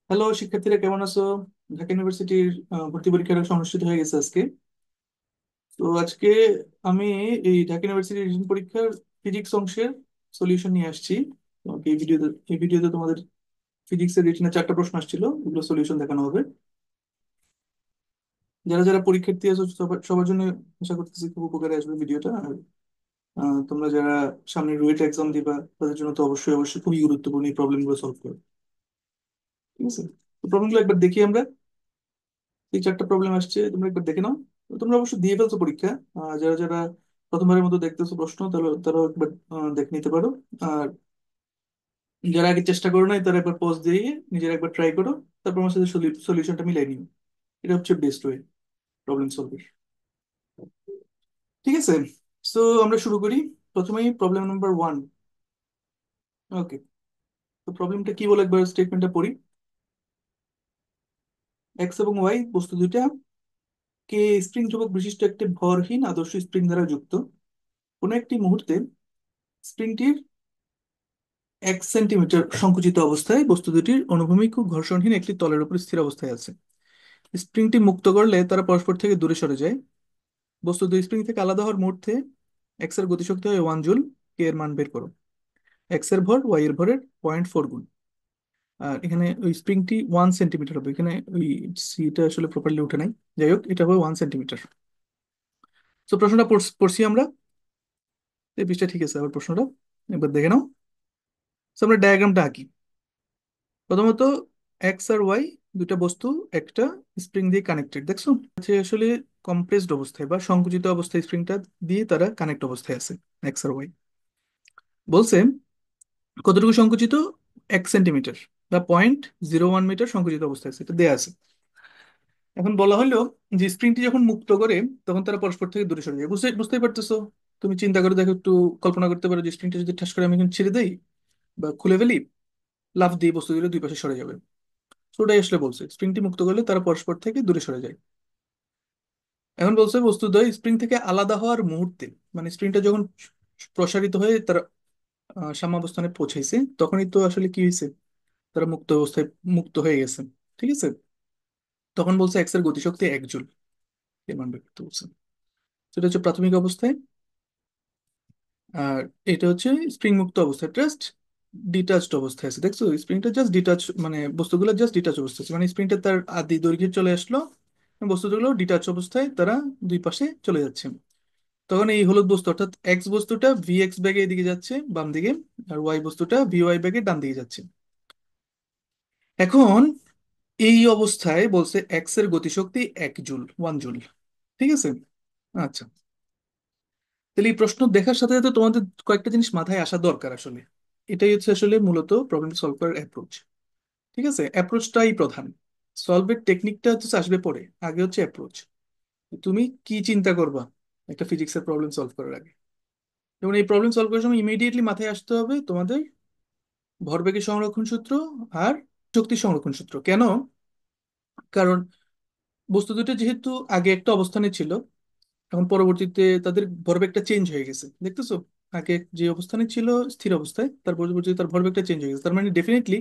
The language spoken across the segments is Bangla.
হ্যালো শিক্ষার্থীরা, কেমন আছো? ঢাকা ইউনিভার্সিটির ভর্তি পরীক্ষাটা অনুষ্ঠিত হয়ে গেছে আজকে। তো আজকে আমি এই ঢাকা ইউনিভার্সিটির রিটেন পরীক্ষার ফিজিক্স অংশের সলিউশন নিয়ে আসছি। তোমাকে এই ভিডিওতে তোমাদের ফিজিক্সের রিটেনের 4টা প্রশ্ন আসছিল, এগুলো সলিউশন দেখানো হবে। যারা যারা পরীক্ষার্থী আছো সবার সবার জন্য আশা করতেছি খুব উপকারে আসবে ভিডিওটা। আর তোমরা যারা সামনে রুয়েট এক্সাম দিবা তাদের জন্য তো অবশ্যই অবশ্যই খুবই গুরুত্বপূর্ণ এই প্রবলেমগুলো সলভ করা। ঠিক আছে, তো প্রবলেমগুলো একবার দেখি আমরা। এই 4টা প্রবলেম আসছে, তোমরা একবার দেখে নাও। তো তোমরা অবশ্য দিয়ে ফেলছো পরীক্ষা। যারা যারা প্রথমবারের মতো দেখতেছো প্রশ্ন, তাহলে তারাও একবার দেখে নিতে পারো। আর যারা আগে চেষ্টা করো নাই তারা একবার পজ দিয়ে নিজেরা একবার ট্রাই করো, তারপর আমার সাথে সলিউশনটা মিলাই নিও। এটা হচ্ছে বেস্ট ওয়ে প্রবলেম সলভের। ঠিক আছে, সো আমরা শুরু করি। প্রথমেই প্রবলেম নাম্বার 1। ওকে, তো প্রবলেমটা কি বলে একবার স্টেটমেন্টটা পড়ি। এক্স এবং ওয়াই বস্তু দুইটা কে স্প্রিং ধ্রুবক বিশিষ্ট একটি ভরহীন আদর্শ স্প্রিং দ্বারা যুক্ত। কোনো একটি মুহূর্তে স্প্রিংটির 1 সেন্টিমিটার সংকুচিত অবস্থায় বস্তু দুটির অনুভূমিক ও ঘর্ষণহীন একটি তলের উপর স্থির অবস্থায় আছে। স্প্রিংটি মুক্ত করলে তারা পরস্পর থেকে দূরে সরে যায়। বস্তু দুই স্প্রিং থেকে আলাদা হওয়ার মুহূর্তে এক্স এর গতিশক্তি হয় 1 জুল। কে এর মান বের করো। এক্স এর ভর ওয়াই এর ভরের 0.4 গুণ। আর এখানে ওই স্প্রিংটি 1 সেন্টিমিটার হবে, এখানে ওই সিটা আসলে প্রপারলি উঠে নাই। যাই হোক, এটা হবে 1 সেন্টিমিটার। তো প্রশ্নটা পড়ছি আমরা। এই পৃষ্ঠা ঠিক আছে, আবার প্রশ্নটা একবার দেখে নাও। তো আমরা ডায়াগ্রামটা আঁকি। প্রথমত এক্স আর ওয়াই দুটা বস্তু একটা স্প্রিং দিয়ে কানেক্টেড, দেখছো? হচ্ছে আসলে কম্প্রেসড অবস্থায় বা সংকুচিত অবস্থায় স্প্রিংটা দিয়ে তারা কানেক্ট অবস্থায় আছে। এক্স আর ওয়াই বলছে কতটুকু সংকুচিত, 1 সেন্টিমিটার বা 0.01 মিটার সংকুচিত অবস্থায় আছে, এটা দেয়া আছে। এখন বলা হলো যে স্প্রিংটি যখন মুক্ত করে তখন তারা পরস্পর থেকে দূরে সরে যায়। বুঝতেই পারতেছো? তুমি চিন্তা করে দেখো, একটু কল্পনা করতে পারো যে স্প্রিংটা যদি ঠাস করে আমি এখন ছেড়ে দেই বা খুলে ফেলি, লাফ দিয়ে বস্তুগুলো দুই পাশে সরে যাবে। তো ওটাই আসলে বলছে, স্প্রিংটি মুক্ত করলে তারা পরস্পর থেকে দূরে সরে যায়। এখন বলছে বস্তুদ্বয় স্প্রিং থেকে আলাদা হওয়ার মুহূর্তে, মানে স্প্রিংটা যখন প্রসারিত হয়ে তার সাম্যাবস্থানে পৌঁছেছে, তখনই তো আসলে কি হয়েছে, তারা মুক্ত অবস্থায় মুক্ত হয়ে গেছে। ঠিক আছে, তখন বলছে এক্স এর গতিশক্তি 1 জুল। এর মান বের করতে বলছে। সেটা হচ্ছে প্রাথমিক অবস্থায়। আর এটা হচ্ছে স্প্রিং মুক্ত অবস্থায়, জাস্ট ডিটাচড অবস্থায় আছে। দেখছো স্প্রিংটা জাস্ট ডিটাচ, মানে বস্তুগুলো জাস্ট ডিটাচ অবস্থায় আছে, মানে স্প্রিংটা তার আদি দৈর্ঘ্যে চলে আসলো। বস্তুগুলো ডিটাচ অবস্থায় তারা দুই পাশে চলে যাচ্ছে। তখন এই হলুদ বস্তু অর্থাৎ এক্স বস্তুটা ভি এক্স ব্যাগে এদিকে যাচ্ছে বাম দিকে, আর ওয়াই বস্তুটা ভি ওয়াই ব্যাগে ডান দিকে যাচ্ছে। এখন এই অবস্থায় বলছে এক্স এর গতিশক্তি 1 জুল, 1 জুল। ঠিক আছে, আচ্ছা। তাহলে এই প্রশ্ন দেখার সাথে সাথে তোমাদের কয়েকটা জিনিস মাথায় আসা দরকার আসলে। এটাই হচ্ছে আসলে মূলত প্রবলেম সলভ করার অ্যাপ্রোচ। ঠিক আছে, অ্যাপ্রোচটাই প্রধান। সলভের টেকনিকটা হচ্ছে আসবে পরে, আগে হচ্ছে অ্যাপ্রোচ। তুমি কি চিন্তা করবা একটা ফিজিক্সের প্রবলেম সলভ করার আগে? যেমন এই প্রবলেম সলভ করার সময় ইমিডিয়েটলি মাথায় আসতে হবে তোমাদের ভরবেগের সংরক্ষণ সূত্র আর শক্তি সংরক্ষণ সূত্র। কেন? কারণ বস্তু দুটো যেহেতু আগে একটা অবস্থানে ছিল, এখন পরবর্তীতে তাদের ভরবেগটা চেঞ্জ হয়ে গেছে, দেখতেছো? আগে যে অবস্থানে ছিল স্থির অবস্থায়, তার পরবর্তীতে তার ভরবেগটা চেঞ্জ হয়ে গেছে। তার মানে ডেফিনেটলি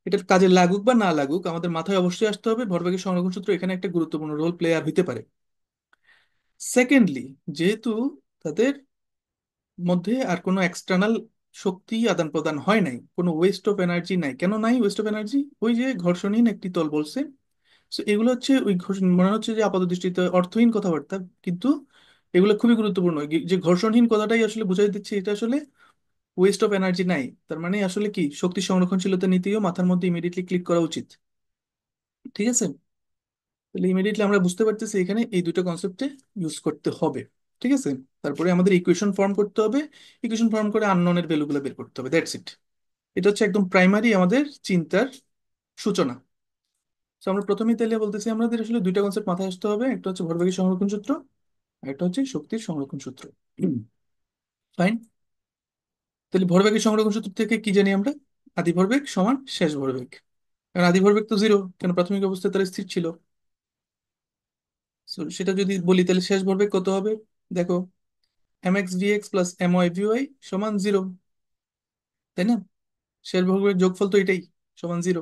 এটার কাজে লাগুক বা না লাগুক, আমাদের মাথায় অবশ্যই আসতে হবে ভরবেগের সংরক্ষণ সূত্র এখানে একটা গুরুত্বপূর্ণ রোল প্লেয়ার হইতে পারে। সেকেন্ডলি, যেহেতু তাদের মধ্যে আর কোনো এক্সটার্নাল শক্তি আদান প্রদান হয় নাই, কোনো ওয়েস্ট অফ এনার্জি নাই। কেন নাই ওয়েস্ট অফ এনার্জি? ওই যে ঘর্ষণহীন একটি তল বলছে। তো এগুলো হচ্ছে ওই মনে হচ্ছে যে আপাত দৃষ্টিতে অর্থহীন কথাবার্তা, কিন্তু এগুলো খুবই গুরুত্বপূর্ণ। যে ঘর্ষণহীন কথাটাই আসলে বুঝাই দিচ্ছে এটা আসলে ওয়েস্ট অফ এনার্জি নাই। তার মানে আসলে কি, শক্তি সংরক্ষণশীলতা নীতিও মাথার মধ্যে ইমিডিয়েটলি ক্লিক করা উচিত। ঠিক আছে, তাহলে ইমিডিয়েটলি আমরা বুঝতে পারতেছি এখানে এই দুটো কনসেপ্টে ইউজ করতে হবে। ঠিক আছে, তারপরে আমাদের ইকুয়েশন ফর্ম করতে হবে। ইকুয়েশন ফর্ম করে আননোনের ভ্যালুগুলো বের করতে হবে, দ্যাটস ইট। এটা হচ্ছে একদম প্রাইমারি আমাদের চিন্তার সূচনা। তো আমরা প্রথমেই তাহলে বলতেছি আমাদের আসলে দুইটা কনসেপ্ট মাথায় আসতে হবে, একটা হচ্ছে ভরবেগের সংরক্ষণ সূত্র আর একটা হচ্ছে শক্তির সংরক্ষণ সূত্র। ফাইন। তাহলে ভরবেগের সংরক্ষণ সূত্র থেকে কি জানি আমরা? আদি ভরবেগ সমান শেষ ভরবেগ। কারণ আদি ভরবেগ তো জিরো, কেন প্রাথমিক অবস্থায় তারা স্থির ছিল। So, সেটা যদি বলি তাহলে শেষ ভরবেগ কত হবে? দেখো, M x V X plus M Y V Y সমান জিরো, তাই না? শেষ ভরবেগের যোগফল তো এটাই, সমান জিরো।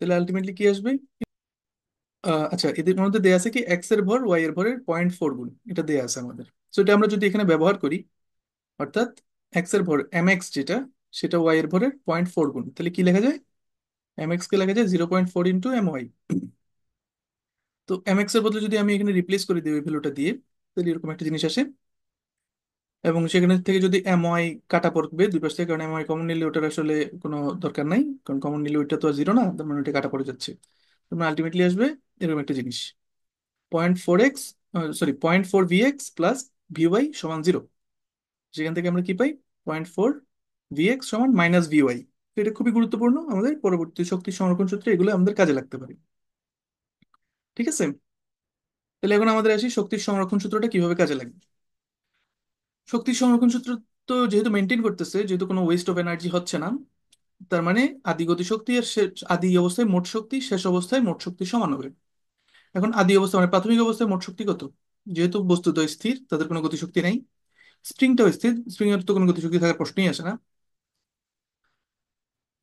তাহলে আলটিমেটলি কি আসবে? আচ্ছা, এদের মধ্যে দেয়া আছে কি এক্স এর ভর ওয়াই এর ভরের 0.4 গুণ, এটা দেয়া আছে আমাদের। তো এটা আমরা যদি এখানে ব্যবহার করি, অর্থাৎ এক্স এর ভর এম এক্স যেটা, সেটা ওয়াই এর ভরের 0.4 গুণ, তাহলে কি লেখা যায়? এম এক্স কে লেখা যায় 0.4 ইন্টু এম ওয়াই। তো এম এক্স এর বদলে যদি আমি এখানে রিপ্লেস করে দিই ওই ভ্যালুটা দিয়ে, তাহলে এরকম একটা জিনিস আসে। এবং সেখানে থেকে যদি এম ওয়াই কাটা পড়বে দুই পাশ থেকে, কারণ এম ওয়াই কমন নিলে ওটার আসলে কোনো দরকার নাই, কারণ কমন নিলে ওইটা তো আর জিরো না, তার মানে ওইটা কাটা পড়ে যাচ্ছে। তার মানে আলটিমেটলি আসবে এরকম একটা জিনিস, 0.4 X, sorry 0.4 V X plus V Y সমান জিরো। সেখান থেকে আমরা কি পাই? 0.4 ভি এক্স সমান মাইনাস ভি ওয়াই। তো এটা খুবই গুরুত্বপূর্ণ, আমাদের পরবর্তী শক্তি সংরক্ষণ সূত্রে এগুলো আমাদের কাজে লাগতে পারে। ঠিক আছে, তাহলে এখন আমাদের আসি শক্তির সংরক্ষণ সূত্রটা কিভাবে কাজে লাগবে। শক্তির সংরক্ষণ সূত্র তো যেহেতু মেনটেন করতেছে, যেহেতু কোনো ওয়েস্ট অফ এনার্জি হচ্ছে না, তার মানে আদি গতি শক্তি আর আদি অবস্থায় মোট শক্তি, শেষ অবস্থায় মোট শক্তি সমান হবে। এখন আদি অবস্থা মানে প্রাথমিক অবস্থায় মোট শক্তি কত? যেহেতু বস্তুদ্বয় স্থির, তাদের কোনো গতিশক্তি নেই। স্প্রিংটাও স্থির, স্প্রিং এর তো কোনো গতিশক্তি থাকার প্রশ্নই আসে না।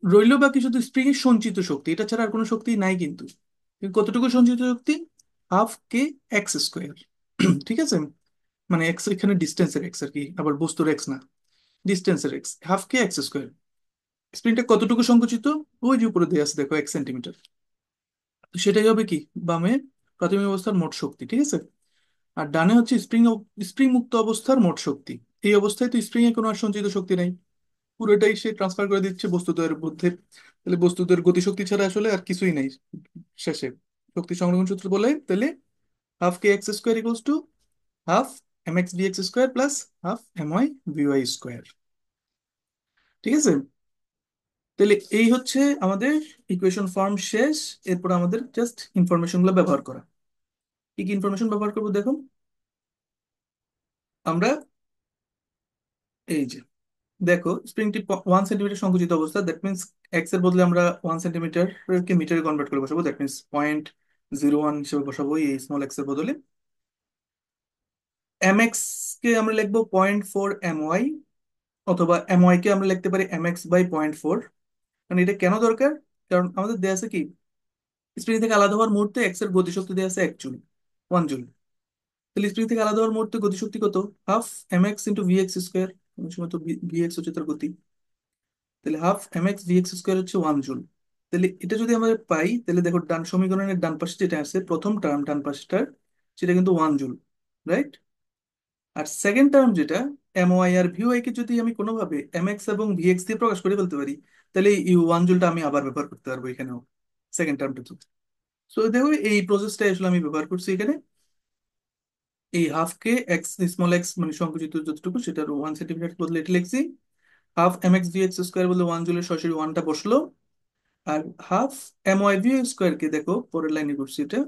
রইল বাকি শুধু স্প্রিং এর সঞ্চিত শক্তি, এটা ছাড়া আর কোনো শক্তি নাই কিন্তু। কিন্তু কতটুকু সঞ্চিত শক্তি? হাফ কে এক্স স্কোয়ার। ঠিক আছে, মানে এক্স এখানে ডিস্টেন্সের এক্স আর কি, আবার বস্তুর এক্স না, ডিস্টেন্সের এক্স, হাফ কে এক্স স্কোয়ার। স্প্রিংটা কতটুকু সংকুচিত? ওই যে উপরে দিয়ে আছে দেখো, 1 সেন্টিমিটার। তো সেটাই হবে কি, বামে প্রাথমিক অবস্থার মোট শক্তি, ঠিক আছে। আর ডানে হচ্ছে স্প্রিং, স্প্রিং মুক্ত অবস্থার মোট শক্তি। এই অবস্থায় তো স্প্রিং এ কোনো আর সঞ্চিত শক্তি নাই, পুরোটাই সে ট্রান্সফার করে দিচ্ছে বস্তুদ্বয়ের মধ্যে। তাহলে বস্তুদ্বয়ের গতিশক্তি ছাড়া আসলে আর কিছুই নাই শেষে। শক্তি সংরক্ষণ সূত্র বলে তাহলে half K X square equals to half M x V x square plus half M Y V Y square. ঠিক আছে, তাহলে এই হচ্ছে আমাদের ইকুয়েশন ফর্ম শেষ। এরপর আমাদের জাস্ট ইনফরমেশন গুলো ব্যবহার করা। কি কি ইনফরমেশন ব্যবহার করবো দেখো। আমরা এই যে দেখো, স্প্রিংটি 1 সেন্টিমিটার সংকুচিত অবস্থা, দ্যাট মিনস এক্স এর বদলে আমরা 1 সেন্টিমিটার কে মিটারে কনভার্ট করে বসাবো, দ্যাট মিনস 0.01 হিসেবে বসাবো এই স্মল এক্স এর বদলে। এম এক্স কে আমরা লিখবো 0.4 এম ওয়াই, অথবা এম ওয়াই কে আমরা লিখতে পারি এম এক্স বাই 0.4। মানে এটা কেন দরকার? কারণ আমাদের দেয়া আছে কি, স্প্রিং থেকে আলাদা হওয়ার মুহূর্তে এক্স এর গতিশক্তি দেয়া আছে 1 জুল, 1 জুল। তাহলে স্প্রিং থেকে আলাদা হওয়ার মুহূর্তে গতিশক্তি কত? Half M X into V x square. অনেক সময় তো ভি এক্স হচ্ছে তার গতি। তাহলে half M x V x square হচ্ছে 1 জুল। তাহলে এটা যদি আমরা পাই, তাহলে দেখো ডান সমীকরণের ডান পাশে যেটা আছে প্রথম টার্ম, ডান পাশটার, সেটা কিন্তু 1 জুল, রাইট? আর সেকেন্ড টার্ম যেটা এম ওয়াই আর ভি ওয়াই কে যদি আমি কোনোভাবে এম এক্স এবং ভি এক্স দিয়ে প্রকাশ করে ফেলতে পারি, তাহলে এই 1 জুলটা আমি আবার ব্যবহার করতে পারবো এখানেও, সেকেন্ড টার্মটা তো। সো দেখো এই প্রসেসটা আসলে আমি ব্যবহার করছি এখানে। এই হাফ কে এক্স স্মল এক্স মানে সংকুচিত যতটুকু, সেটার 1 সেন্টিমিটার বদলে এটা লিখছি। Half M x V x square বদলে 1 জুলের সরাসরি ওয়ানটা বসলো। আর half M Y V square কে দেখো পরের লাইনে করছি, এটা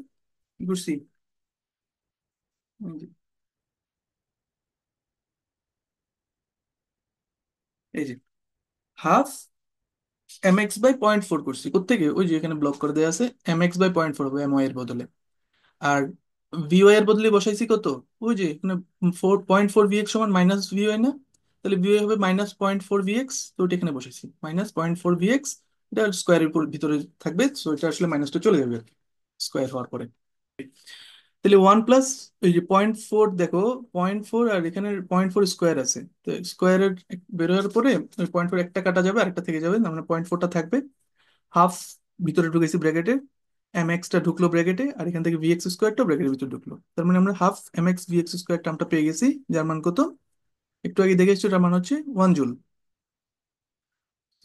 কি করছি, এই যে এই যে হাফ এম এক্স বাই 0.4 করছি, কোথেকে? ওই যে এখানে ব্লক করে দেওয়া আছে, এম এক্স বাই 0.4 হবে এম ওয়াই এর বদলে। আর ভিওয়াই এর বদলে বসাইছি কত? ওই যে এখানে 4.4 ভি এক্স সমান মাইনাস ভিওয়াই না? তাহলে ভিওয়াই হবে -0.4 ভি এক্স, তো ওটা এখানে বসাইছি -0.4 ভি এক্স। এটা স্কোয়ারের ভিতরে থাকবে, তো এটা আসলে মাইনাসটা চলে যাবে আর কি স্কোয়ার হওয়ার পরে। তাহলে 1 প্লাস ওই যে 0.4 দেখো, 0.4 আর এখানে 0.4 স্কোয়ার আছে, তো স্কোয়ারের বের হওয়ার পরে ওই 0.4 একটা কাটা যাবে, আরেকটা থেকে যাবে, তার মানে 0.4টা থাকবে। হাফ ভিতরে ঢুকেছি ব্র্যাকেটে, এম এক্সটা ঢুকলো ব্র্যাকেটে, আর এখান থেকে ভি এক্স স্কোয়ারটা ব্র্যাকেটের ভিতরে ঢুকলো, তার মানে আমরা half M x V x square টার্মটা পেয়ে গেছি, যার মান কত? একটু আগে দেখে এসেছি, ওটার মান হচ্ছে 1 জুল।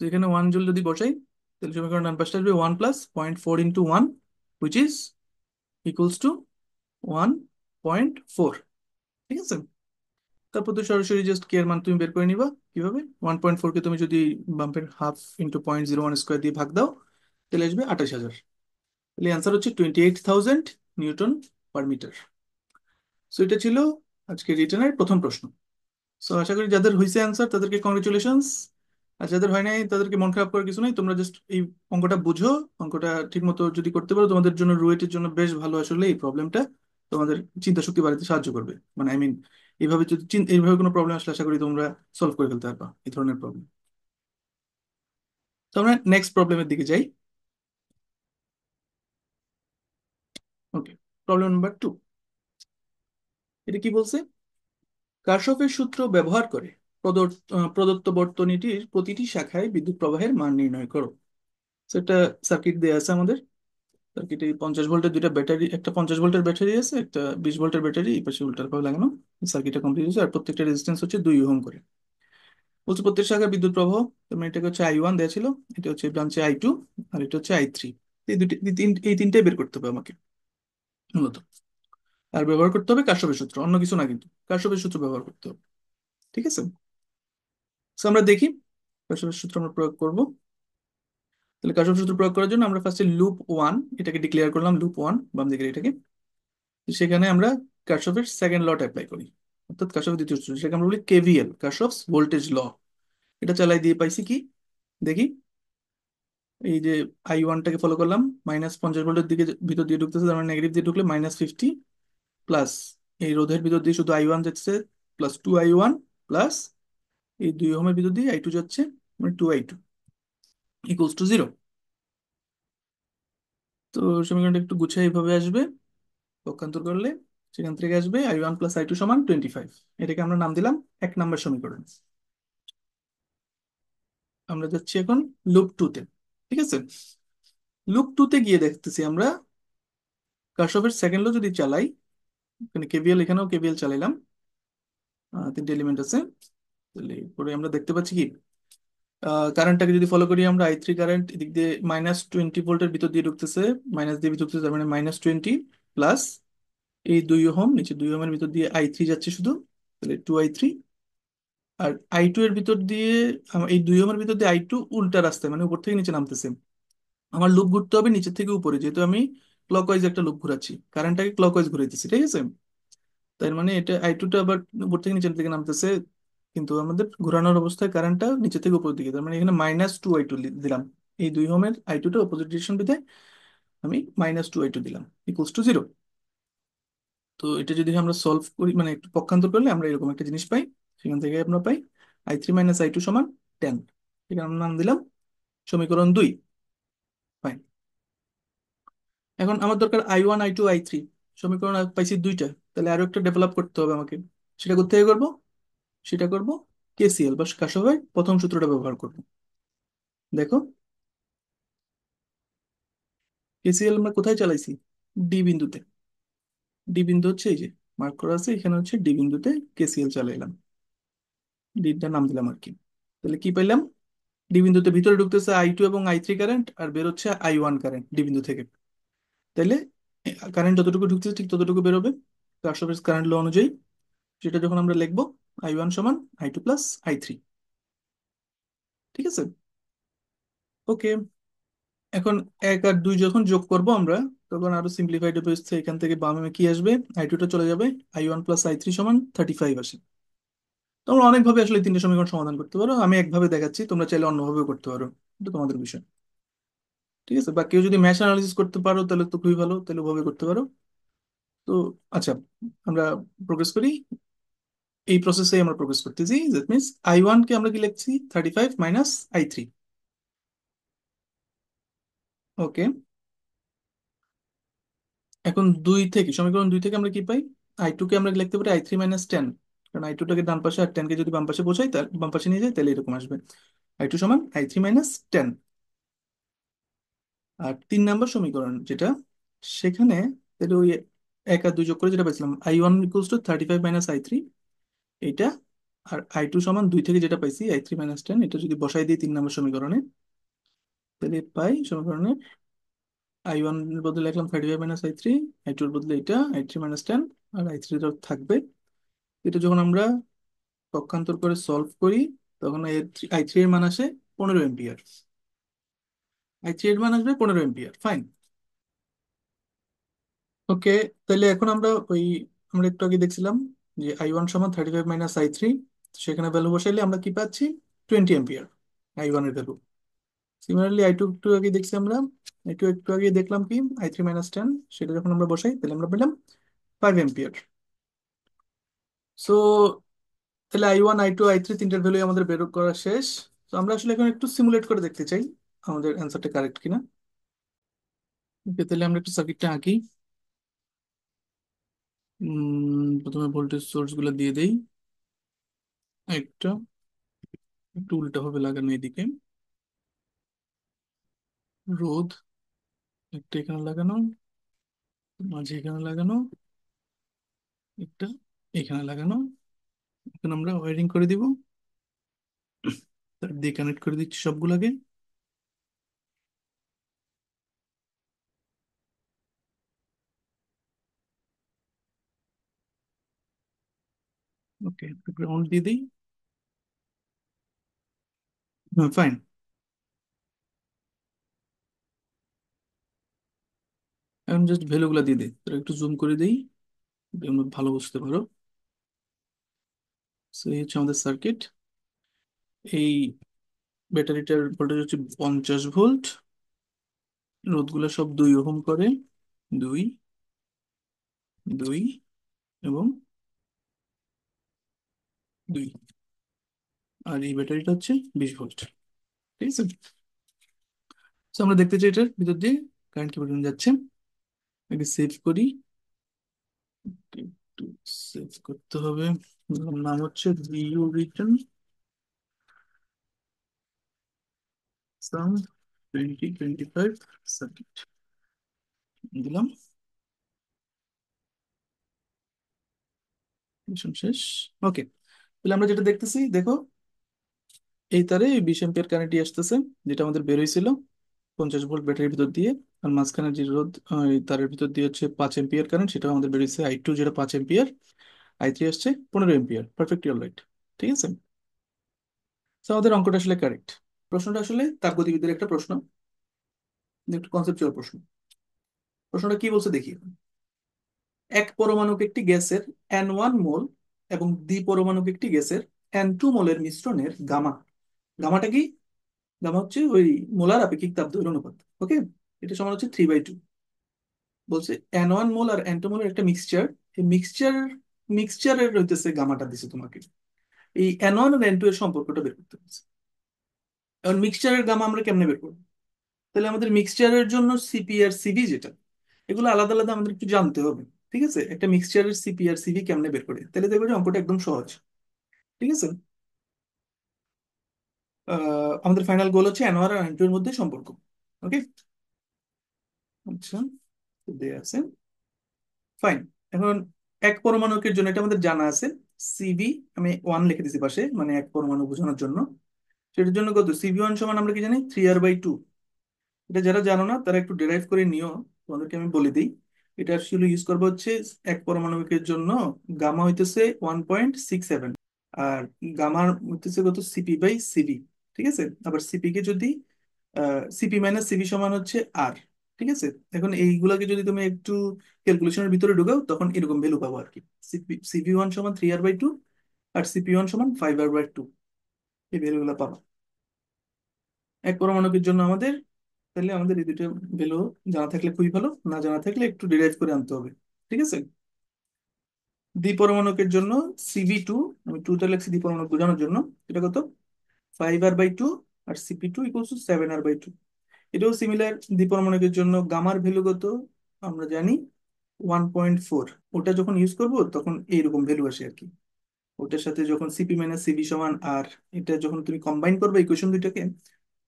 তো এখানে 1 জুল যদি বসাই, তাহলে সমীকরণ ডান পাশটা আসবে 1 plus 0.4 into 1, which is equals to 1.4। ঠিক আছে, তারপর তো সরাসরি জাস্ট কে এর মান তুমি বের করে নিবা। কিভাবে? 1.4 কে তুমি যদি বাম্পের হাফ ইন্টু 0.01 স্কোয়ার দিয়ে ভাগ দাও, তাহলে আসবে 28,000। তাহলে অ্যান্সার হচ্ছে 28,000 নিউটন পার মিটার। সো এটা ছিল আজকে রিটেনের প্রথম প্রশ্ন। সো আশা করি যাদের হয়েছে অ্যান্সার তাদেরকে কংগ্রেচুলেশনস। আর যাদের হয় নাই তাদেরকে মন খারাপ করার কিছু নাই, তোমরা জাস্ট এই অঙ্কটা বুঝো। অঙ্কটা ঠিক মতো যদি করতে পারো, তোমাদের জন্য রুয়েটের জন্য বেশ ভালো আসলে এই প্রবলেমটা। তোমাদের চিন্তা শক্তি বাড়াতে সাহায্য করবে, মানে আই মিন এইভাবে যদি এইভাবে কোনো প্রবলেম আসলে আশা করি তোমরা সলভ করে ফেলতে পারবা এই ধরনের প্রবলেম। তো আমরা নেক্সট প্রবলেমের দিকে যাই। ওকে, প্রবলেম নাম্বার 2। এটা কি বলছে? কার্শফের সূত্র ব্যবহার করে প্রদত্ত বর্তনীটির প্রতিটি শাখায় বিদ্যুৎ প্রবাহের মান নির্ণয় করো। সেটা সার্কিট দেওয়া আছে আমাদের। সার্কিটে 50 ভোল্টের দুইটা ব্যাটারি, একটা 50 ভোল্টের ব্যাটারি আছে, একটা 20 ভোল্টের ব্যাটারি, এই পাশে উল্টার ভাবে লাগানো। সার্কিটটা কমপ্লিট হয়েছে, আর প্রত্যেকটা রেজিস্ট্যান্স হচ্ছে 2 ওহম করে। বলছে প্রত্যেক শাখার বিদ্যুৎ প্রবাহ, তার মানে এটাকে হচ্ছে I1 দেওয়া ছিল, এটা হচ্ছে ব্রাঞ্চে I2, আর এটা হচ্ছে I3। এই তিনটাই বের করতে হবে আমাকে মূলত। আর ব্যবহার করতে হবে কার্শফের সূত্র, অন্য কিছু না, কিন্তু কার্শফের সূত্র ব্যবহার করতে হবে। ঠিক আছে, তো আমরা দেখি কার্শফের সূত্র আমরা প্রয়োগ করব। তাহলে কার্শফের সূত্র প্রয়োগ করার জন্য আমরা ফার্স্টে লুপ 1 এটাকে ডিক্লেয়ার করলাম, লুপ 1 বাম দিকের এটাকে। তো সেখানে আমরা কার্শফের সেকেন্ড লটা অ্যাপ্লাই করি, অর্থাৎ কার্শফের দ্বিতীয় সূত্র, সেটাকে আমরা বলি কেভিএল, কার্শফস ভোল্টেজ ল। এটা চালাই দিয়ে পাইছি কি, দেখি। এই যে I1টাকে ফলো করলাম, -50 ভোল্টের দিকে ভিতর দিয়ে ঢুকতেছে, তার মানে নেগেটিভ দিয়ে ঢুকলে -50, প্লাস এই রোধের ভিতর দিয়ে শুধু I1 যাচ্ছে, +2I1, প্লাস এই 2 ওহমের ভিতর দিয়ে I2 যাচ্ছে, মানে 2I2 = 0। তো সমীকরণটা একটু গুছিয়ে এইভাবে আসবে, পক্ষান্তর করলে সেখান থেকে আসবে I1 + I2 = 25। এটাকে আমরা নাম দিলাম 1 নম্বর সমীকরণ। আমরা যাচ্ছি এখন লুপ 2-তে। ঠিক আছে, লুপ 2-তে গিয়ে দেখতেছি আমরা কার্শফের সেকেন্ড ল যদি চালাই, এখানে কেভিএল, এখানেও কেভিএল চালাইলাম, তিনটে এলিমেন্ট আছে। তাহলে পরে আমরা দেখতে পাচ্ছি কি, কারেন্টটাকে যদি ফলো করি আমরা, I3 কারেন্ট এদিক দিয়ে -20 ভোল্টের ভিতর দিয়ে ঢুকতেছে, মাইনাস দিয়ে ঢুকতেছে, তার মানে -20, প্লাস এই 2 ওহম, নিচে 2 ওহমের ভিতর দিয়ে I3 যাচ্ছে শুধু, তাহলে 2I3। আর I2 এর ভিতর দিয়ে এই 2 ওহমের ভিতর দিয়ে I2 উল্টা রাস্তায়, মানে উপর থেকে নিচে নামতেছে। আমার লুপ ঘুরতে হবে নিচের থেকে উপরে, যেহেতু আমি ক্লকওয়াইজ একটা লুপ ঘুরাচ্ছি, কারেন্টটাকে ক্লকওয়াইজ ঘুরাইতেছি, ঠিক আছে। তার মানে এটা I2টা আবার উপর থেকে নিচের দিকে নামতেছে, কিন্তু আমাদের ঘোরানোর অবস্থায় কারেন্টটা নিচে থেকে উপর দিকে, তার মানে এখানে -2I2 দিলাম। এই 2 ওহমের I2টা অপোজিট ডিরেকশন বিধায় আমি -2I2 দিলাম, = 0। তো এটা যদি আমরা সলভ করি, মানে একটু পক্ষান্তর করলে আমরা এরকম একটা জিনিস পাই। সেখান থেকে আমরা পাই I3 - I2 = 10। এখানে আমরা নাম দিলাম সমীকরণ 2। ফাইন। এখন আমার দরকার I1, I2, I3, সমীকরণ পাইছি দুইটা, তাহলে আরো একটা ডেভেলপ করতে হবে আমাকে। সেটা কোথেকে করবো? সেটা করব কেসিএল বা কার্শফের প্রথম সূত্রটা ব্যবহার করব। দেখো, কেসিএল আমরা কোথায় চালাইছি? ডি বিন্দুতে। ডি বিন্দু হচ্ছে এই যে মার্ক করা আছে, এখানে হচ্ছে ডি বিন্দুতে কেসিএল চালাইলাম, ডিটা নাম দিলাম আর কি। তাহলে কি পাইলাম? ডি বিন্দুতে ভিতরে ঢুকতেছে I2 এবং I3 কারেন্ট, আর বের হচ্ছে I1 কারেন্ট ডি বিন্দু থেকে। তাহলে কারেন্ট যতটুকু ঢুকতেছে ঠিক ততটুকু বেরোবে কার্শফের কারেন্ট ল অনুযায়ী। সেটা যখন আমরা লিখবো, I1 = I2 + I3। ঠিক আছে, ওকে। এখন 1 আর 2 যখন যোগ করব আমরা, তখন আরো সিম্পলিফাইড হচ্ছে, এখান থেকে বামে কি আসবে, I2টা চলে যাবে, I1 + I3 = 35 আসে। তোমরা অনেকভাবে আসলে এই তিনটে সমীকরণ সমাধান করতে পারো, আমি একভাবে দেখাচ্ছি, তোমরা চাইলে অন্যভাবেও করতে পারো, এটা তোমাদের বিষয়। ঠিক আছে, বা কেউ যদি ম্যাশ অ্যানালিসিস করতে পারো তাহলে তো খুবই ভালো, তাহলে ওভাবে করতে পারো। তো আচ্ছা, আমরা প্রোগ্রেস করি, এই প্রসেসে আমরা প্রোগ্রেস করতেছি। দ্যাট মিনস I1 কে আমরা কি লিখছি, 35 - I3। ওকে, এখন 2 থেকে আমরা কি পাই? I2 কে আমরা লিখতে পারি I3 - 10, কারণ I2টাকে ডান পাশে আর 10কে যদি বাম পাশে বোঝাই, তার বাম পাশে নিয়ে যাই, তাহলে এরকম আসবে I2 = I3 - 10। আর 3 নম্বর সমীকরণ যেটা, সেখানে তাহলে ওই 1 আর 2 যোগ করে যেটা পাইছিলাম, I1 = 35 - I3, এইটা। আর I2 = 2 থেকে যেটা পাইছি I3 - 10, এটা যদি বসাই দিই 3 নম্বর সমীকরণে, তাহলে পাই সমীকরণে I1 এর বদলে লিখলাম 35 - I3, I2 এর বদলে এটা I3 - 10, আর I3 থাকবে। এটা যখন আমরা পক্ষান্তর করে সলভ করি, তখন I3 এর মান আসে 15 এম্পিয়ার। I3 এর মান আসবে 15 এম্পিয়ার। ফাইন, ওকে। তাহলে এখন আমরা আমরা একটু আগে দেখছিলাম যে I1 = 35 - I3, সেখানে ভ্যালু বসাইলে আমরা কি পাচ্ছি? 20 এম্পিয়ার I1 এর ভ্যালু। সিমিলারলি I2 একটু আগে দেখছি আমরা, I2 একটু আগে দেখলাম কি, I3 - 10, সেটা যখন আমরা বসাই তাহলে আমরা পেলাম 5 এম্পিয়ার। সো তাহলে I1, I2, I3 তিনটার ভ্যালু আমাদের বের করা শেষ। তো আমরা আসলে এখন একটু সিমুলেট করে দেখতে চাই আমাদের অ্যান্সারটা কারেক্ট কিনা। ওকে, তাহলে আমরা একটু সার্কিটটা আঁকি। প্রথমে ভোল্টেজ সোর্স গুলো দিয়ে দেই। একটা একটু উল্টা হবে লাগানো এদিকে। রোধ একটা এখানে লাগানো, মাঝে এখানে লাগানো, একটা এখানে লাগানো। এখন আমরা ওয়ারিং করে দিব, তার দিয়ে কানেক্ট করে দিচ্ছি সবগুলোকে। ওকে, গ্রাউন্ড দিয়ে দিই। হ্যাঁ, ফাইন। এখন জাস্ট ভ্যালুগুলো দিয়ে দিই, তাহলে একটু জুম করে দিই, তোমরা ভালো বুঝতে পারো। সো এই হচ্ছে আমাদের সার্কিট। এই ব্যাটারিটার ভোল্টেজ হচ্ছে 50 ভোল্ট। রোধগুলো সব 2 ওহম করে, 2, 2 এবং 2। আর এই ব্যাটারিটা হচ্ছে 20 ভোল্ট। ঠিক আছে। তো আমরা দেখতে চাই এটার ভিতর দিয়ে কারেন্ট কি পরিমাণ যাচ্ছে। আগে সেভ করি, একটু সেভ করতে হবে। এর নাম হচ্ছে ভিউ রিটার্ন সাম 2025 সার্কিট দিলাম। মিশন শেষ। ওকে, তাহলে আমরা যেটা দেখতেছি দেখো, এই তারে 20 এম্পিয়ার কারেন্টই আসতেছে, যেটা আমাদের বের হয়েছিল 50 ভোল্ট ব্যাটারির ভিতর দিয়ে। আর মাঝখানে যে রোধ এই তারের ভিতর দিয়ে হচ্ছে 5 এম্পিয়ার কারেন্ট, সেটা আমাদের বেরিয়েছে I2, যেটা 5 এম্পিয়ার। I3 আসছে 15 এম্পিয়ার, পারফেক্টলি অলরাইট। ঠিক আছে। তো আমাদের অঙ্কটা আসলে কারেক্ট। প্রশ্নটা আসলে তাপগতিবিদ্যার একটা প্রশ্ন, একটু কনসেপচুয়াল প্রশ্ন। প্রশ্নটা কি বলছে দেখি। এক পরমাণুক একটি গ্যাসের N1 মোল এবং দ্বি পরমাণুক একটি গ্যাসের N2 মোলের মিশ্রণের গামা। গামাটা কি? গামা হচ্ছে ওই মোলার আপেক্ষিক তাপ দৈর্ঘ্য অনুপাত। ওকে, এটা সমান হচ্ছে 3/2। বলছে N1 মোল আর N2 মোলের একটা মিক্সচার। এই মিক্সচারের হইতেছে গামাটা দিছে তোমাকে। এই N1 আর N2 এর সম্পর্কটা বের করতে হচ্ছে। এখন মিক্সচারের গামা আমরা কেমনে বের করবো? তাহলে আমাদের মিক্সচারের জন্য সিপি আর সিভি যেটা, এগুলো আলাদা আলাদা আমাদের একটু জানতে হবে। ঠিক আছে, একটা মিক্সচারের সিপি আর সিভি কেমনে বের করে, তাহলে দেখবে যে অঙ্কটা একদম সহজ। ঠিক আছে। আমাদের ফাইনাল গোল হচ্ছে N1 আর N2 এর মধ্যে সম্পর্ক। ওকে, আচ্ছা, দেয়া আছে, ফাইন। এখন এক পরমাণুকের জন্য এটা আমাদের জানা আছে, সিবি, আমি 1 লিখে দিছি পাশে, মানে এক পরমাণু বোঝানোর জন্য। সেটার জন্য কত, সিবি 1 সমান আমরা কি জানি, 3R/2। এটা যারা জানো না তারা একটু ডেরাইভ করে নিও, তোমাদেরকে আমি বলে দিই। এটা আসলে ইউজ করবো হচ্ছে এক পরমাণবিকের জন্য গামা হইতেছে 1.67, আর গামার হইতেছে কত, CP/CV। ঠিক আছে। আবার সিপি কে যদি CP - CV সমান হচ্ছে আর। ঠিক আছে। এখন এইগুলাকে যদি তুমি একটু ক্যালকুলেশনের ভিতরে ঢুকাও, তখন এরকম ভ্যালু পাবো আর কি। CP1 সমান 3R/2, আর CP1 সমান 5R/2। এই ভ্যালুগুলো পাবো এক পরমাণুকের জন্য আমাদের। তাহলে আমাদের এই দুটো ভ্যালু জানা থাকলে খুবই ভালো, না জানা থাকলে একটু ডিরাইভ করে আনতে হবে। ঠিক আছে। দ্বিপরমাণুকের জন্য CV2, আমি টুটা লিখছি দ্বিপরমাণুক বোঝানোর জন্য, এটা কত, 5R/2, আর CP2 = 7R/2। এটাও সিমিলার। দ্বিপরমাণুকের জন্য গামার ভ্যালু কত আমরা জানি, 1.4। ওটা যখন ইউজ করব তখন এইরকম ভ্যালু আসে আর কি। ওটার সাথে যখন CP - CV সমান আর, এটা যখন তুমি কম্বাইন করবে ইকুয়েশন দুইটাকে,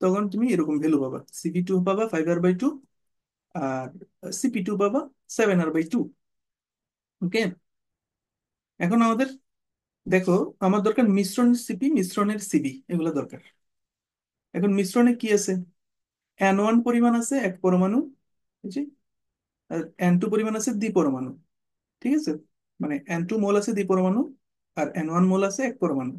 তখন তুমি এরকম ভ্যালু পাবা। CP2 পাবা 5R/2, আর CP2 পাবা 7R/2। ওকে। এখন আমাদের দেখো, আমার দরকার মিশ্রণের সিপি, মিশ্রণের সিবি, এগুলো দরকার। এখন মিশ্রণে কি আছে, N1 পরিমাণ আছে এক পরমাণু, বুঝছি, আর N2 পরিমাণ আছে দ্বিপরমাণু। ঠিক আছে। মানে N2 মোল আছে দ্বিপরমাণু, আর N1 মোল আছে এক পরমাণু।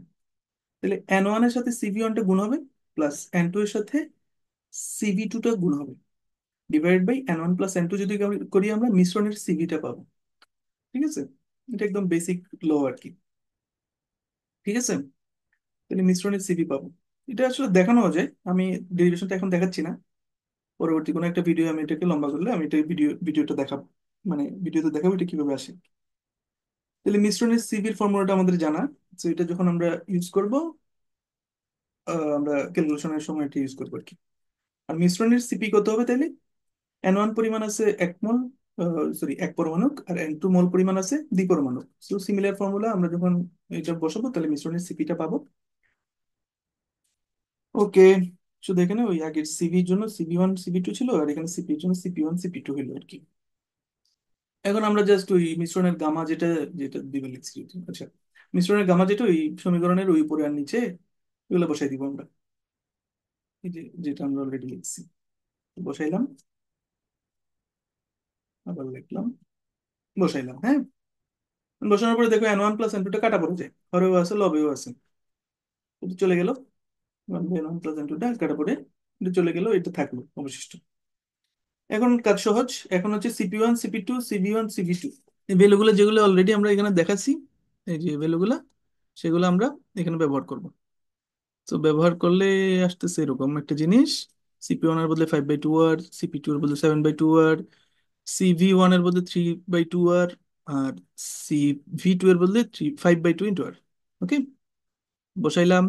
তাহলে N1 এর সাথে CV1টা গুণ হবে, প্লাস N2 এর সাথে CV2টা গুণ হবে, divide by N1 plus N2 যদি করি আমরা মিশ্রণের সিভিটা পাবো। ঠিক আছে। এটা একদম বেসিক ল আর কি। ঠিক আছে। তাহলে মিশ্রণের সিভি পাবো। এটা আসলে দেখানো যায়, আমি ডেরিভেশনটা এখন দেখাচ্ছি না। পরবর্তী কোনো একটা ভিডিও আমি এটাকে লম্বা করলে আমি এটা ভিডিওটা দেখাবো, মানে ভিডিওতে দেখাবো এটা কিভাবে আসে। তাহলে মিশ্রণের সিভির ফর্মুলাটা আমাদের জানা। তো এটা যখন আমরা ইউজ করব, আমরা ক্যালকুলেশনের সময় এটা ইউজ করবো আর কি। আর মিশ্রণের সিপি কত হবে তাইলে, N1 পরিমাণ আছে 1 মোল, সরি এক পরমাণুক, আর N2 মোল পরিমাণ আছে দ্বিপরমাণুক। সো সিমিলার ফর্মুলা, আমরা যখন এটা বসাবো তাহলে মিশ্রণের সিপিটা পাবো। ওকে, শুধু এখানে ওই আগের সিভির জন্য CV1 CV2 ছিল, আর এখানে সিপির জন্য CP1 CP2 হলো আর কি। এখন আমরা জাস্ট ওই মিশ্রণের গামা যেটা, যেটা দিবে লিখছি। আচ্ছা, মিশ্রণের গামা যেটা ওই সমীকরণের ওই উপরে আর নিচে এগুলো বসাই দিব আমরা, এই যে যেটা আমরা অলরেডি লিখছি বসাইলাম, আবার লিখলাম, বসাইলাম। হ্যাঁ, বসানোর পরে দেখো N1 + N2 কাটা পড়ে যায়, হরেও আছে লবেও আছে, এটা চলে গেল। N1 + N2 কাটা পড়ে এটা চলে গেল, এটা থাকলো অবশিষ্ট। এখন কাজ সহজ, এখন হচ্ছে CP1 CP2 CV1 CV2, এই ভ্যালুগুলো যেগুলো অলরেডি আমরা এখানে দেখাচ্ছি, এই যে ভ্যালুগুলা, সেগুলো আমরা এখানে ব্যবহার করব। তো ব্যবহার করলে আসতেছে এরকম একটা জিনিস: CP1 এর বদলে 5/2 আর, CP2 এর বদলে 7/2 আর, CV1 এর বদলে 3/2 আর CV2 এর বদলে 5/2 আর। ওকে, বসাইলাম।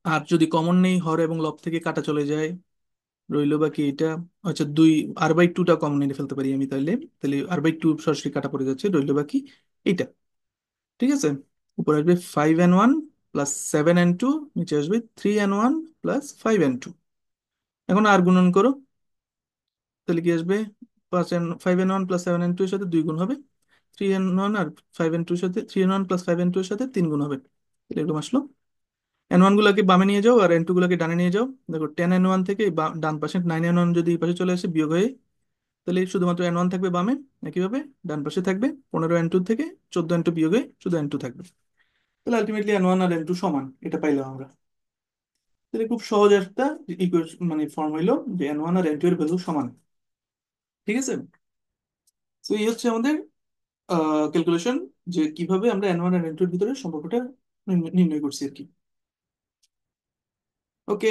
আর যদি কমন নেই, হর এবং লব থেকে কাটা চলে যায়, রইলো বাকি এটা। আচ্ছা, R/2টা কমন নিয়ে ফেলতে পারি আমি, তাহলে তাহলে R/2 সরাসরি কাটা পড়ে যাচ্ছে, রইলো বাকি এইটা। ঠিক আছে, উপরে আসবে 5N1 + 7N2, নিচে আসবে 3N1 + 5N2। এখন আর গুণন করো, তাহলে কি আসবে? 5N1 + 7N2 এর সাথে 2 গুণ হবে, 3N1 আর 5N2 এর সাথে, 3N1 + 5N2 এর সাথে 3 গুণ হবে। তাহলে এরকম আসলো। N1 গুলাকে বামে নিয়ে যাও আর N2 গুলাকে ডানে নিয়ে যাও। দেখো 10N1 থেকে ডান পাশে 9N1 যদি এই পাশে চলে আসে বিয়োগ হয়ে, তাহলে শুধুমাত্র N1 থাকবে বামে। একইভাবে ডান পাশে থাকবে 15N2 থেকে 14N2 বিয়োগ হয়ে শুধু N2 থাকবে। তাহলে আলটিমেটলি N1 আর N2 সমান, এটা পাইলাম আমরা। তাহলে খুব সহজ একটা মানে ফর্ম হইলো যে N1 আর N2 এর ভ্যালু সমান। ঠিক আছে, তো এই হচ্ছে আমাদের ক্যালকুলেশন, যে কিভাবে আমরা N1 আর N2 এর ভিতরে সম্পর্কটা নির্ণয় করছি আর কি। ওকে,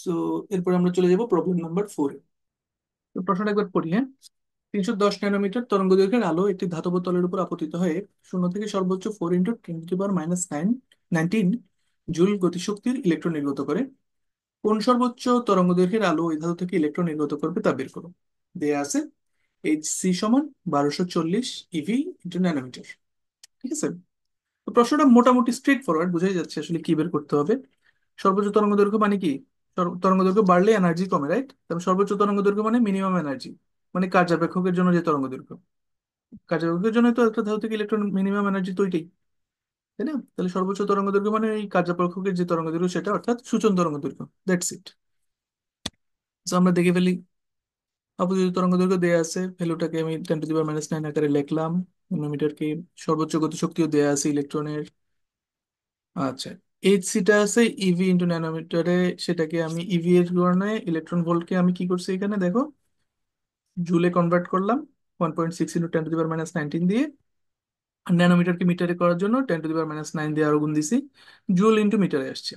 সো এরপর আমরা চলে যাব প্রবলেম নাম্বার 4। তো প্রশ্নটা একবার পড়ি, হ্যাঁ। 310 ন্যানোমিটার তরঙ্গ দৈর্ঘ্যের আলো একটি ধাতব তলের উপর আপতিত হয়ে শূন্য থেকে সর্বোচ্চ 4 × 10⁻⁹ জুল গতিশক্তির ইলেকট্রন নির্গত করে। কোন সর্বোচ্চ তরঙ্গ দৈর্ঘ্যের আলো ওই ধাতু থেকে ইলেকট্রন নির্গত করবে তা বের করো। দেয়া আছে HC সমান 1240 eV × ন্যানোমিটার। ঠিক আছে, তো প্রশ্নটা মোটামুটি স্ট্রেট ফরওয়ার্ড, বোঝাই যাচ্ছে আসলে কি বের করতে হবে। সর্বোচ্চ তরঙ্গ দৈর্ঘ্য মানে কি? তরঙ্গ দৈর্ঘ্য বাড়লে এনার্জি কমে, রাইট? তাহলে সর্বোচ্চ তরঙ্গ দৈর্ঘ্য মানে মিনিমাম এনার্জি, মানে কার্যাপেক্ষকের জন্য যে তরঙ্গ দৈর্ঘ্য। কার্যাপেক্ষকের জন্য তো একটা ধাতু থেকে ইলেকট্রন মিনিমাম এনার্জি তো ওইটাই, তাই না? তাহলে সর্বোচ্চ তরঙ্গ দৈর্ঘ্য মানে এই কার্যাপেক্ষকের যে তরঙ্গ দৈর্ঘ্য সেটা, অর্থাৎ সূচন তরঙ্গ দৈর্ঘ্য। That's it. তো আমরা দেখে ফেলি, আপতিত তরঙ্গ দৈর্ঘ্য দেয়া আছে, ভ্যালুটাকে আমি 10⁻⁹ আকারে লিখলাম। ন্যানোমিটারকে, সর্বোচ্চ গতিশক্তিও দেয়া আছে ইলেকট্রনের। আচ্ছা, এইচসিটা আছে EV × ন্যানোমিটারে, সেটাকে আমি ইভি এর কারণে ইলেকট্রন ভোল্টকে আমি কি করছি এখানে দেখো, জুলে কনভার্ট করলাম 1.6 × 10⁻⁹ দিয়ে। আর ন্যানোমিটারকে মিটারে করার জন্য 10⁻⁹ দিয়ে আরো গুণ দিছি, জুল ইন্টু মিটারে আসছে।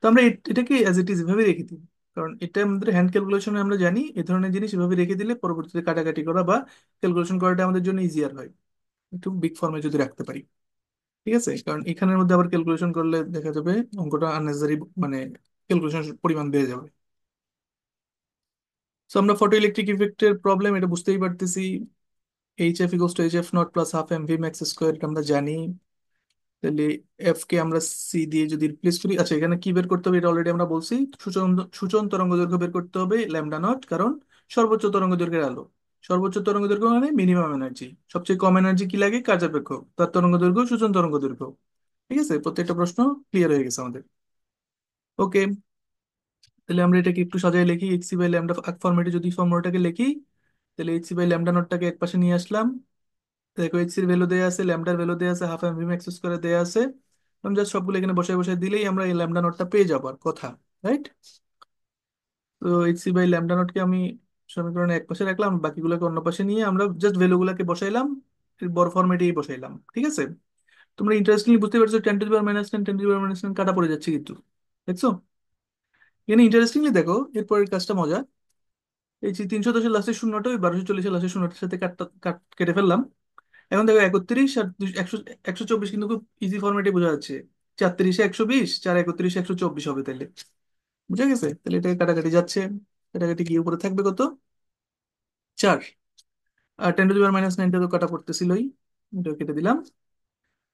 তো আমরা এটাকে অ্যাজ ইট ইজ এভাবে রেখে দিই, কারণ এটা আমাদের হ্যান্ড ক্যালকুলেশনে আমরা জানি এই ধরনের জিনিস এভাবে রেখে দিলে পরবর্তীতে কাটাকাটি করা বা ক্যালকুলেশন করাটা আমাদের জন্য ইজিয়ার হয়, একটু বিগ ফর্মে যদি রাখতে পারি। ঠিক আছে, কারণ এখানের মধ্যে আবার ক্যালকুলেশন করলে দেখা যাবে অঙ্কটা আননেসারি, মানে ক্যালকুলেশন পরিমাণ বেড়ে যাবে। তো আমরা ফটো ইলেকট্রিক ইফেক্টের প্রবলেম এটা বুঝতেই পারতেছি। HF = HF0 + ½ mv max square, এটা আমরা জানি। তাহলে এফ কে আমরা সি দিয়ে যদি রিপ্লেস করি, আচ্ছা এখানে কি বের করতে হবে এটা অলরেডি আমরা বলছি। সূচন সূচন তরঙ্গ দৈর্ঘ্য বের করতে হবে λ0, কারণ সর্বোচ্চ তরঙ্গ দৈর্ঘ্যের আলো। সর্বোচ্চ তরঙ্গ দৈর্ঘ্য মানে মিনিমাম এনার্জি, সবচেয়ে কম এনার্জি কি লাগে? কার্যাপেক্ষক, তার তরঙ্গ দৈর্ঘ্য সূচন তরঙ্গ দৈর্ঘ্য। ঠিক আছে, প্রত্যেকটা প্রশ্ন ক্লিয়ার হয়ে গেছে আমাদের। ওকে, তাহলে আমরা এটাকে একটু সাজায় লিখি, HC/λ ফরম্যাটে যদি ফর্মুলাটাকে লিখি, তাহলে HC/λ0টাকে এক পাশে নিয়ে আসলাম। দেখো এইচসির ভ্যালু দেওয়া আছে, ল্যামডার ভ্যালু দেওয়া আছে, ½ mv max স্কোয়ারে দেওয়া আছে। আমি জাস্ট সবগুলো এখানে বসায় বসায় দিলেই আমরা এই λ0টা পেয়ে যাবো আর কথা, রাইট? তো HC/λ0কে আমি সমীকরণে এক পাশে রাখলাম, বাকিগুলোকে অন্য পাশে নিয়ে আমরা জাস্ট ভ্যালুগুলোকে বসাইলাম, এর বড় ফরম্যাটেই বসাইলাম। ঠিক আছে, তোমরা ইন্টারেস্টিংলি বুঝতে পারছো 10⁻⁻⁹ 10⁻⁻⁹ কাটা পড়ে যাচ্ছে কিন্তু, দেখছো? এখানে ইন্টারেস্টিংলি দেখো এরপরের কাজটা মজা। এই যে 310-এর লাস্টের শূন্যটা ওই 1240-এর লাস্টের শূন্যটার সাথে কেটে ফেললাম। এখন দেখো 31 আর 124 কিন্তু খুব ইজি ফরম্যাটে বোঝা যাচ্ছে। 4 × 30 = 120, 4 × 31 = 124 হবে, তাইলে বুঝা গেছে। তাহলে এটা কাটাকাটি যাচ্ছে, কাটাকাটি গিয়ে উপরে থাকবে কত? চার। আর 10⁻⁹ তো কাটা পড়তেছিলই, এটা কেটে দিলাম।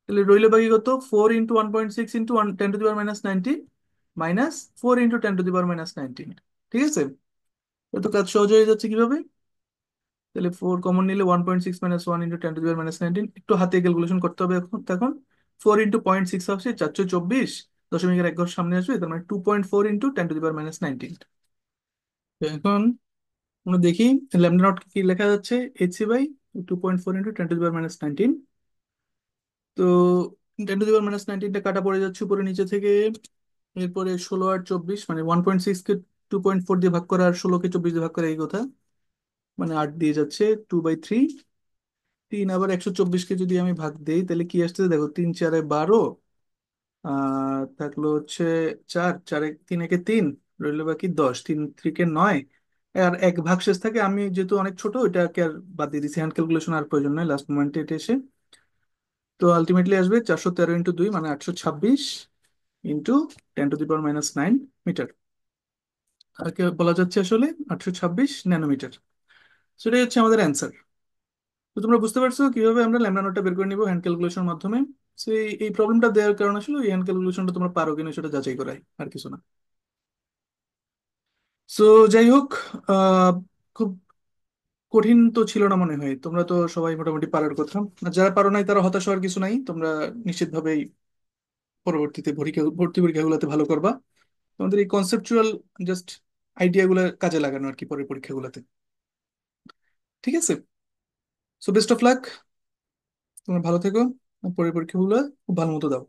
তাহলে রইল বাকি কত? 4 × 1.6 ইন্টু 10⁻⁹ মাইনাস 4 × 10⁻⁹। ঠিক আছে? এত কাজ সহজ হয়ে যাচ্ছে কিভাবে? তাহলে 4 কমন নিলে 1.6 মাইনাস 1 × 10⁻⁹। একটু হাতে ক্যালকুলেশন করতে হবে এখন তখন। 4 × 0.6 আসছে 424, দশমিকের এক ঘর সামনে আসবে, তার মানে 2.4 × 10⁻⁹। এখন আমরা দেখি ল্যামডা নট কি লেখা যাচ্ছে, h/c/, 2.4 × 10⁻⁹। তো 10⁻⁹ কাটা পড়ে যাচ্ছে উপরে নিচে থেকে। এরপরে 16 আর 24, মানে 1.6 কে 2.4 দিয়ে ভাগ করা আর 16কে 24 দিয়ে ভাগ করা, এই কথা। মানে 8 দিয়ে যাচ্ছে, 2/3। তিন আবার 124কে যদি আমি ভাগ দেই তাহলে কি আসছে দেখো, 3 × 4 = 12। থাকলো হচ্ছে চার, 3 × 3 = 3, রইলো বাকি 10, 3 × 3 = 9। আর এক ভাগ শেষ থাকে, আমি যেহেতু অনেক ছোট ওইটাকে আর বাদ দিয়ে দিচ্ছি, হ্যান্ড ক্যালকুলেশন আর প্রয়োজন নয় লাস্ট মোমেন্টে এটা এসে। তো আলটিমেটলি আসবে 413 × 2 মানে 826 ইন্টু 10⁻⁹ মিটার। আর কে বলা যাচ্ছে আসলে 826 ন্যানোমিটার। সেটাই হচ্ছে আমাদের অ্যান্সার। তো তোমরা বুঝতে পারছো কিভাবে আমরা ল্যামডা নোটটা বের করে নিবো হ্যান্ড ক্যালকুলেশনের মাধ্যমে। সো এই প্রবলেমটা দেওয়ার কারণ আসলে এই হ্যান্ড ক্যালকুলেশনটা তোমরা পারো কিনা সেটা যাচাই করাই, আর কিছু না। সো যাই হোক, আহ খুব কঠিন তো ছিল না মনে হয়, তোমরা তো সবাই মোটামুটি পারার কথা। আর যারা পারো নাই তারা হতাশ হওয়ার কিছু নাই, তোমরা নিশ্চিতভাবেই পরবর্তীতে ভর্তি পরীক্ষাগুলোতে ভালো করবা। তোমাদের এই কনসেপচুয়াল জাস্ট আইডিয়াগুলো কাজে লাগানো আর কি পরের পরীক্ষাগুলোতে। ঠিক আছে? সো বেস্ট অফ লাক, তোমরা ভালো থেকো, আর পরের পরীক্ষাগুলো খুব ভালো মতো দাও।